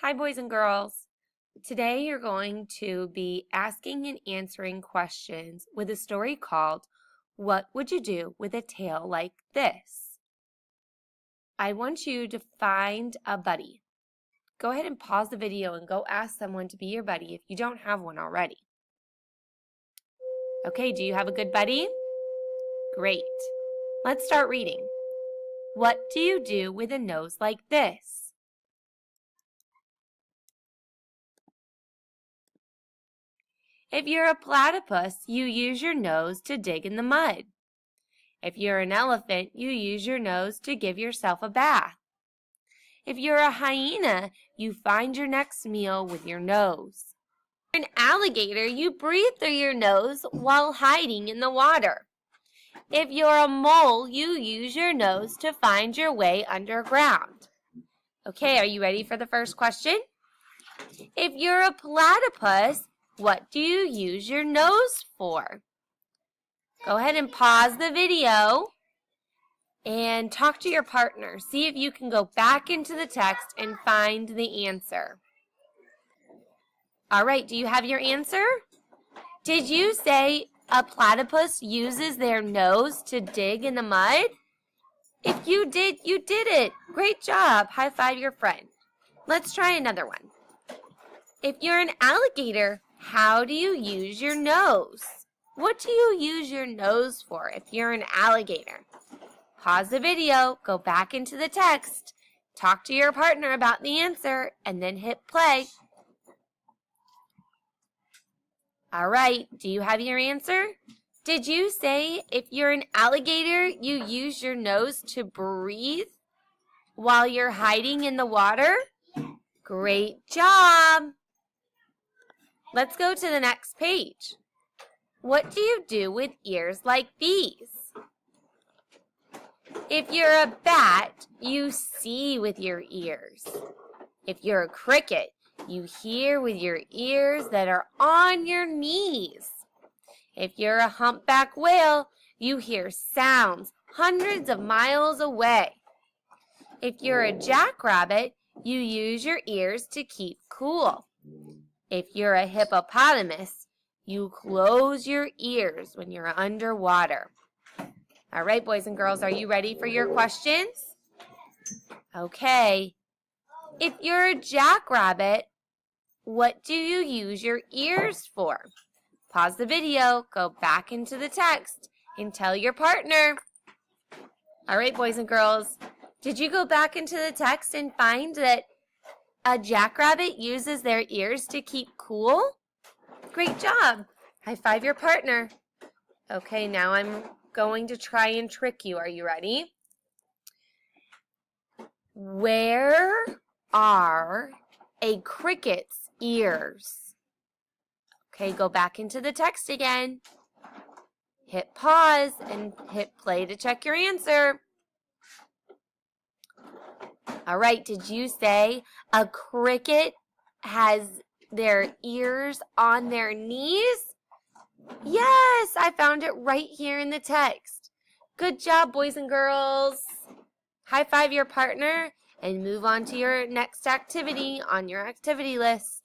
Hi, boys and girls. Today you're going to be asking and answering questions with a story called, What Would You Do with a Tail Like This? I want you to find a buddy. Go ahead and pause the video and go ask someone to be your buddy if you don't have one already. Okay, do you have a good buddy? Great. Let's start reading. What do you do with a nose like this? If you're a platypus, you use your nose to dig in the mud. If you're an elephant, you use your nose to give yourself a bath. If you're a hyena, you find your next meal with your nose. If you're an alligator, you breathe through your nose while hiding in the water. If you're a mole, you use your nose to find your way underground. Okay, are you ready for the first question? If you're a platypus, what do you use your nose for? Go ahead and pause the video and talk to your partner. See if you can go back into the text and find the answer. All right, do you have your answer? Did you say a platypus uses their nose to dig in the mud? If you did, you did it. Great job. High five your friend. Let's try another one. If you're an alligator, how do you use your nose? What do you use your nose for if you're an alligator? Pause the video, go back into the text, talk to your partner about the answer, and then hit play. All right, do you have your answer? Did you say if you're an alligator, you use your nose to breathe while you're hiding in the water? Great job! Let's go to the next page. What do you do with ears like these? If you're a bat, you see with your ears. If you're a cricket, you hear with your ears that are on your knees. If you're a humpback whale, you hear sounds hundreds of miles away. If you're a jackrabbit, you use your ears to keep cool. If you're a hippopotamus, you close your ears when you're underwater. All right, boys and girls, are you ready for your questions? Okay. If you're a jackrabbit, what do you use your ears for? Pause the video, go back into the text, and tell your partner. All right, boys and girls, did you go back into the text and find that a jackrabbit uses their ears to keep cool? Great job. High five your partner. Okay, now I'm going to try and trick you. Are you ready? Where are a cricket's ears? Okay, go back into the text again. Hit pause and hit play to check your answer. All right, did you say a cricket has their ears on their knees? Yes, I found it right here in the text. Good job, boys and girls. High five your partner and move on to your next activity on your activity list.